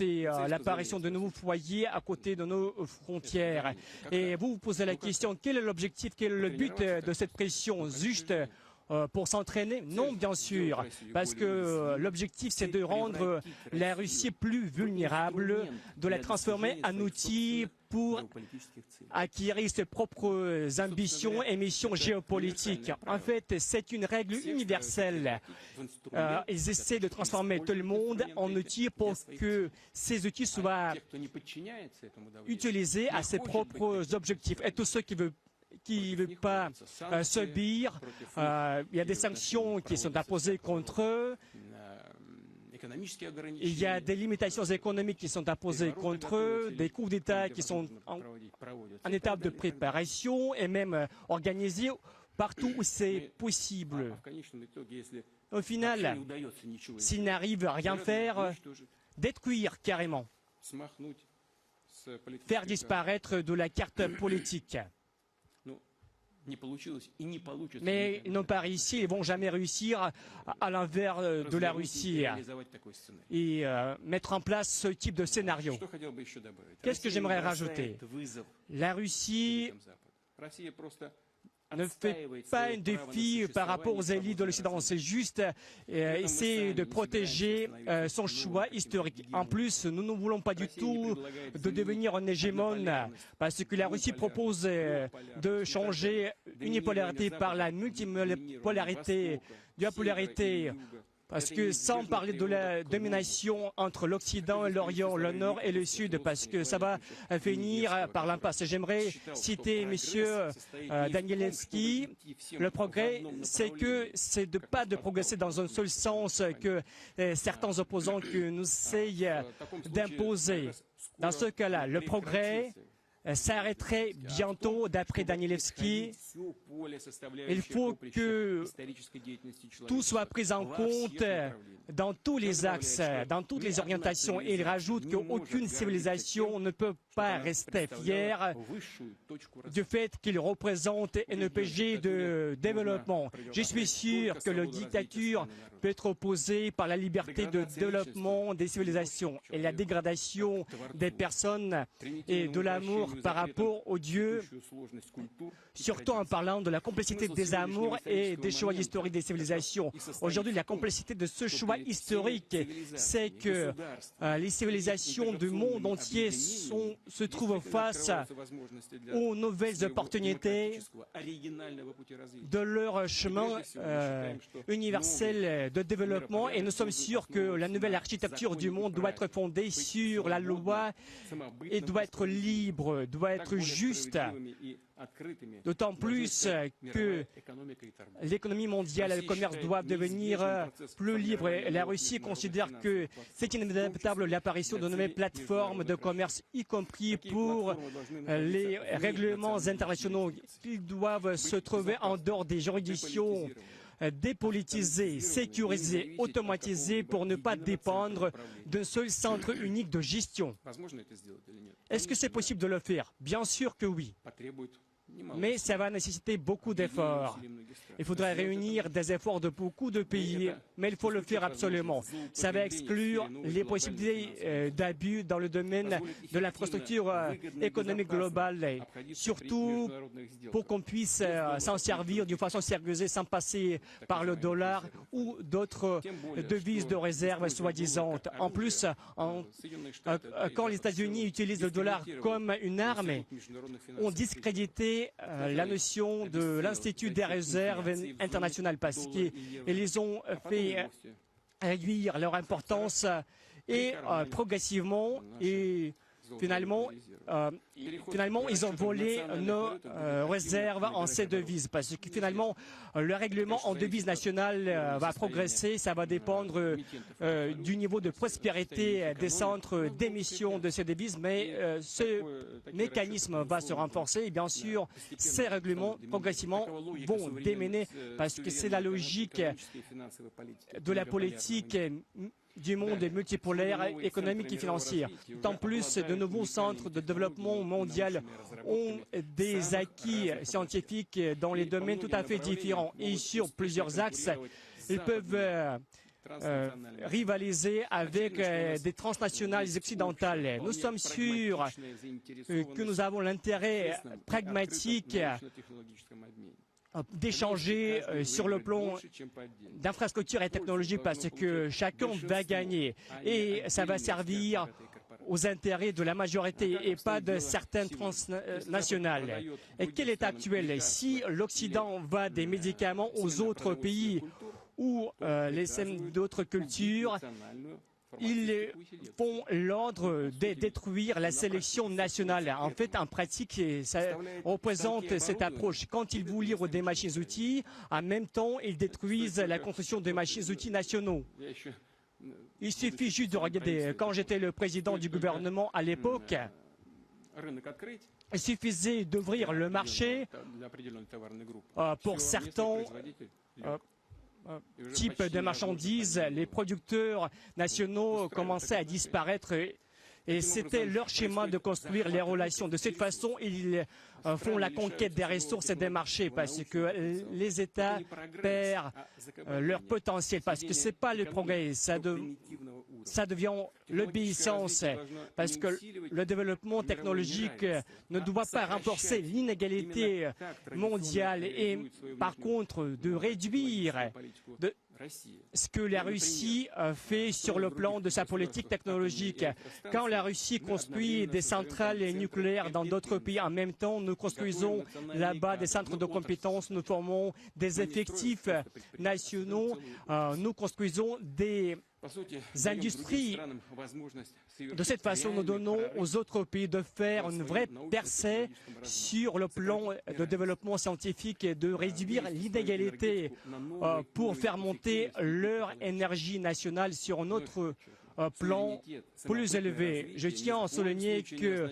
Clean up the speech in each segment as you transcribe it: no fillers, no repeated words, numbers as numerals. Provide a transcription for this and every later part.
et l'apparition de nouveaux foyers à côté de nos frontières. Et vous vous posez la question, quel est l'objectif, quel est le but de cette pression? Juste pour s'entraîner? Non, bien sûr, parce que l'objectif, c'est de rendre la Russie plus vulnérable, de la transformer en outil pour acquérir ses propres ambitions et missions géopolitiques. En fait, c'est une règle universelle. Ils essaient de transformer tout le monde en outils pour que ces outils soient utilisés à ses propres objectifs. Et tous ceux qui ne veulent pas subir, il y a des sanctions qui sont imposées contre eux. Il y a des limitations économiques qui sont imposées contre eux, des coups d'État qui sont en étape de préparation et même organisés partout où c'est possible. Au final, s'ils n'arrivent à rien faire, détruire carrément, faire disparaître de la carte politique. Mais ils n'ont pas réussi, ils ne vont jamais réussir à l'envers de la Russie et mettre en place ce type de scénario. Qu'est-ce que j'aimerais rajouter? La Russie ne fait pas un défi par rapport aux élites de l'Occident, c'est juste essayer de protéger son choix historique. En plus, nous ne voulons pas du tout de devenir un hégémone, parce que la Russie propose de changer une polarité par la multipolarité, de la polarité. Parce que sans parler de la domination entre l'Occident et l'Orient, le Nord et le Sud, parce que ça va finir par l'impasse. J'aimerais citer M. Danielewski. Le progrès, c'est de pas de progresser dans un seul sens que certains opposants que nous essayent d'imposer. Dans ce cas-là, le progrès s'arrêterait bientôt, d'après Danielewski. Il faut que tout soit pris en compte dans tous les axes, dans toutes les orientations. Et il rajoute qu'aucune civilisation ne peut pas rester fière du fait qu'il représente un EPG de développement. Je suis sûr que la dictature peut être opposée par la liberté de développement des civilisations et la dégradation des personnes et de l'amour par rapport aux dieux, surtout en parlant de la complexité des amours et des choix historiques des civilisations. Aujourd'hui, la complexité de ce choix historique, c'est que les civilisations du monde entier se trouvent face aux nouvelles opportunités de leur chemin universel de développement et nous sommes sûrs que la nouvelle architecture du monde doit être fondée sur la loi et doit être libre, doit être juste. D'autant plus que l'économie mondiale et le commerce doivent devenir plus libres. Et la Russie considère que c'est inévitable l'apparition de nouvelles plateformes de commerce, y compris pour les règlements internationaux. Ils doivent se trouver en dehors des juridictions dépolitisées, sécurisées, automatisées pour ne pas dépendre d'un seul centre unique de gestion. Est-ce que c'est possible de le faire? Bien sûr que oui. Mais ça va nécessiter beaucoup d'efforts. Il faudrait réunir des efforts de beaucoup de pays, mais il faut le faire absolument. Ça va exclure les possibilités d'abus dans le domaine de l'infrastructure économique globale, surtout pour qu'on puisse s'en servir d'une façon sérieuse sans passer par le dollar ou d'autres devises de réserve soi-disant. En plus, quand les États-Unis utilisent le dollar comme une arme, on discrédité la notion de l'Institut des réserves internationales parce qu'ils ont fait réduire leur importance et progressivement et finalement, ils ont volé nos réserves en ces devises parce que finalement, le règlement en devise nationale va progresser. Ça va dépendre du niveau de prospérité des centres d'émission de ces devises, mais ce mécanisme va se renforcer et bien sûr, ces règlements progressivement vont déméner parce que c'est la logique de la politique du monde multipolaire, économique et financier. D'autant plus, de nouveaux centres de développement mondial ont des acquis scientifiques dans les domaines tout à fait différents et sur plusieurs axes. Ils peuvent rivaliser avec des transnationales occidentales. Nous sommes sûrs que nous avons l'intérêt pragmatique d'échanger sur le plan d'infrastructures et technologies parce que chacun va gagner et ça va servir aux intérêts de la majorité et pas de certaines transnationales. Et quel est actuel? Si l'Occident va des médicaments aux autres pays ou les d'autres cultures, ils font l'ordre de détruire la sélection nationale. En fait, en pratique, ça représente cette approche. Quand ils vous livrent des machines-outils, en même temps, ils détruisent la construction des machines-outils nationaux. Il suffit juste de regarder. Quand j'étais le président du gouvernement à l'époque, il suffisait d'ouvrir le marché pour certains types de marchandises. Les producteurs nationaux commençaient à disparaître et c'était leur schéma de construire les relations. De cette façon, ils font la conquête des ressources et des marchés parce que les États perdent leur potentiel, parce que ce n'est pas le progrès, ça devient l'obéissance, parce que le développement technologique ne doit pas renforcer l'inégalité mondiale et par contre de réduire ce que la Russie fait sur le plan de sa politique technologique. Quand la Russie construit des centrales nucléaires dans d'autres pays, en même temps, nous construisons là-bas des centres de compétences, nous formons des effectifs nationaux, nous construisons des industries. De cette façon, nous donnons aux autres pays de faire une vraie percée sur le plan de développement scientifique et de réduire l'inégalité pour faire monter leur énergie nationale sur un autre plan plus élevé. Je tiens à souligner que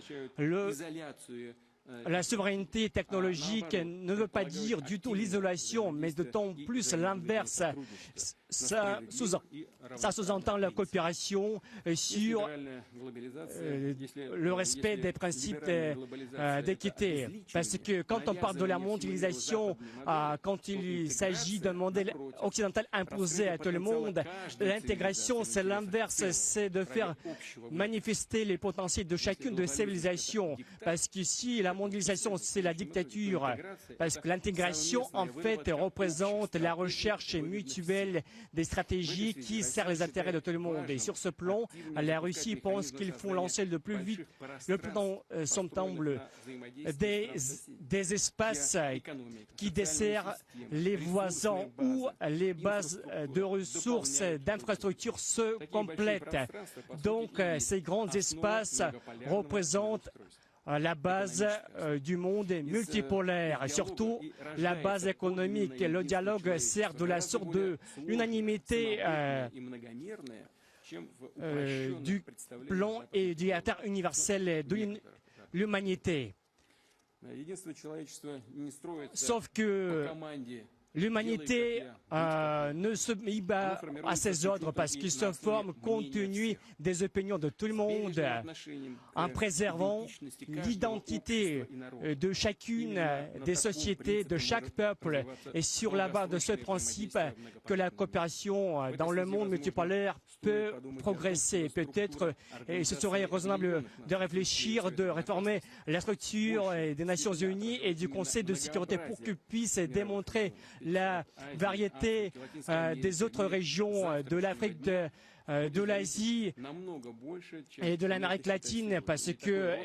la souveraineté technologique ne veut pas dire du tout l'isolation, mais d'autant plus l'inverse. Ça sous-entend la coopération sur le respect des principes d'équité. Parce que quand on parle de la mondialisation, quand il s'agit d'un modèle occidental imposé à tout le monde, l'intégration, c'est l'inverse, c'est de faire manifester les potentiels de chacune des civilisations. Parce que si la mondialisation, c'est la dictature, parce que l'intégration, en fait, représente la recherche mutuelle des stratégies qui servent les intérêts de tout le monde. Et sur ce plan, la Russie pense qu'il faut lancer le plus vite, le plus ensemble des espaces qui desservent les voisins où les bases de ressources, d'infrastructures se complètent. Donc, ces grands espaces représentent la base du monde multipolaire, surtout la base économique. Le dialogue sert de la sorte de l'unanimité du plan et du caractère universel de l'humanité. Sauf que l'humanité ne se met pas à ses ordres parce qu'il se forme compte tenu des opinions de tout le monde en préservant l'identité de chacune des sociétés, de chaque peuple et sur la base de ce principe que la coopération dans le monde multipolaire peut progresser. Peut-être, et ce serait raisonnable de réfléchir, de réformer la structure des Nations Unies et du Conseil de sécurité pour qu'ils puissent démontrer la variété des autres régions de l'Afrique, de l'Asie et de l'Amérique latine, parce que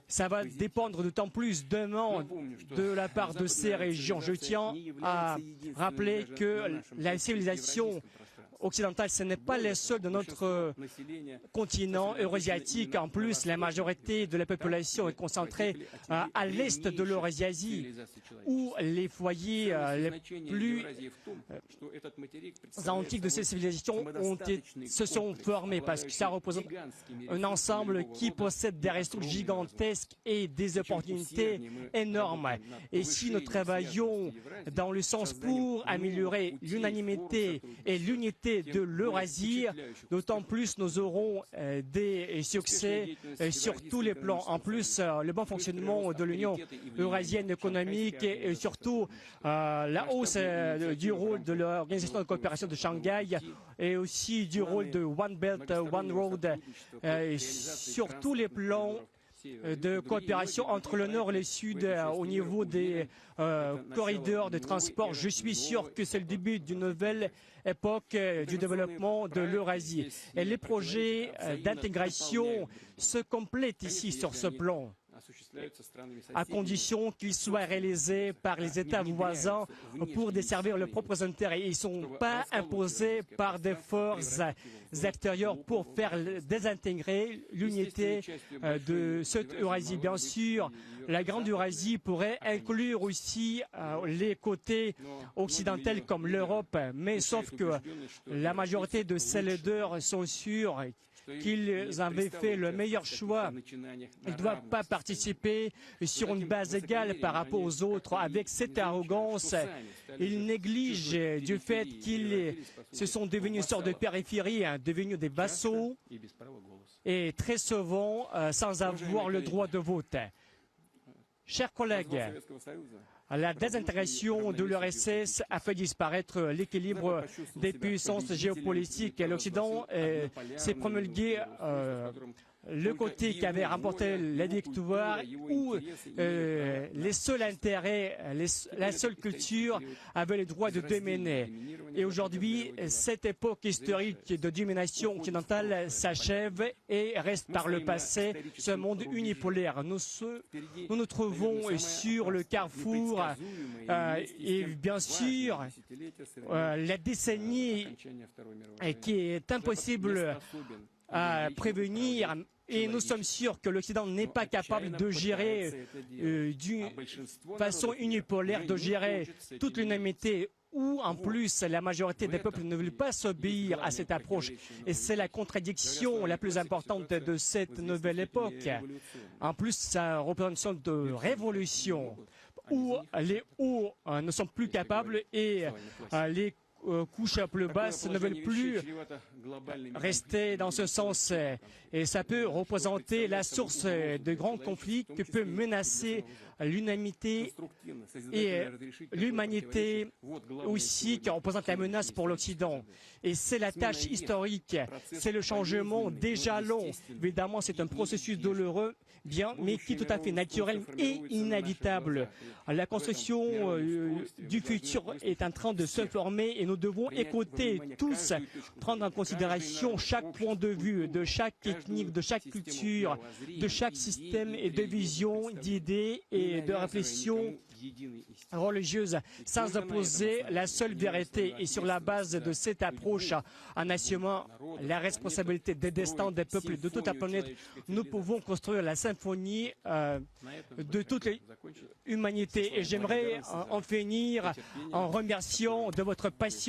ça va dépendre d'autant plus demain de la part de ces régions. Je tiens à rappeler que la civilisation occidentale, ce n'est pas les seuls de notre continent eurasiatique. En plus, la majorité de la population est concentrée à l'est de l'Eurasie, où les foyers les plus antiques de ces civilisations se sont formés, parce que ça représente un ensemble qui possède des ressources gigantesques et des opportunités énormes. Et si nous travaillons dans le sens pour améliorer l'unanimité et l'unité l'unité de l'Eurasie, d'autant plus nous aurons des succès sur tous les plans. En plus, le bon fonctionnement de l'Union eurasienne économique et surtout la hausse du rôle de l'Organisation de coopération de Shanghai et aussi du rôle de One Belt, One Road sur tous les plans de coopération entre le Nord et le Sud au niveau des corridors de transport. Je suis sûr que c'est le début d'une nouvelle époque du développement de l'Eurasie. Et les projets d'intégration se complètent ici sur ce plan, à condition qu'ils soient réalisés par les États voisins pour desservir leurs propres intérêts. Ils ne sont pas imposés par des forces extérieures pour faire désintégrer l'unité de cette Eurasie. Bien sûr, la Grande Eurasie pourrait inclure aussi les côtés occidentaux comme l'Europe, mais sauf que la majorité de ces leaders sont sûrs qu'ils avaient fait le meilleur choix. Ils ne doivent pas participer sur une base égale par rapport aux autres. Avec cette arrogance, ils négligent du fait qu'ils se sont devenus une sorte de périphérie, devenus des vassaux et très souvent sans avoir le droit de vote. Chers collègues, la désintégration de l'URSS a fait disparaître l'équilibre des puissances géopolitiques. L'Occident s'est promulgué le côté qui avait remporté la victoire, où les seuls intérêts, la seule culture avait le droit de dominer. Et aujourd'hui, cette époque historique de domination occidentale s'achève et reste par le passé ce monde unipolaire. Nous nous trouvons sur le carrefour et bien sûr, la décennie qui est impossible à prévenir, et nous sommes sûrs que l'Occident n'est pas capable de gérer d'une façon unipolaire, de gérer toute l'unanimité, où en plus la majorité des peuples ne veulent pas s'obéir à cette approche. Et c'est la contradiction la plus importante de cette nouvelle époque. En plus, ça représente une sorte de révolution où les hauts ne sont plus capables et les couches plus basses ne veulent plus rester dans ce sens. Et ça peut représenter la source de grands conflits qui peut menacer l'unanimité et l'humanité aussi, qui représente la menace pour l'Occident. Et c'est la tâche historique, c'est le changement déjà long. Évidemment, c'est un processus douloureux, bien, mais qui est tout à fait naturel et inévitable. La construction du futur est en train de se former et nous devons écouter tous, prendre en considération chaque point de vue, de chaque technique, de chaque culture, de chaque système et de vision, d'idées et de réflexion religieuse, sans opposer la seule vérité. Et sur la base de cette approche, en assumant la responsabilité des destins des peuples de toute la planète, nous pouvons construire la symphonie de toute l'humanité. Et j'aimerais en finir en remerciant de votre patience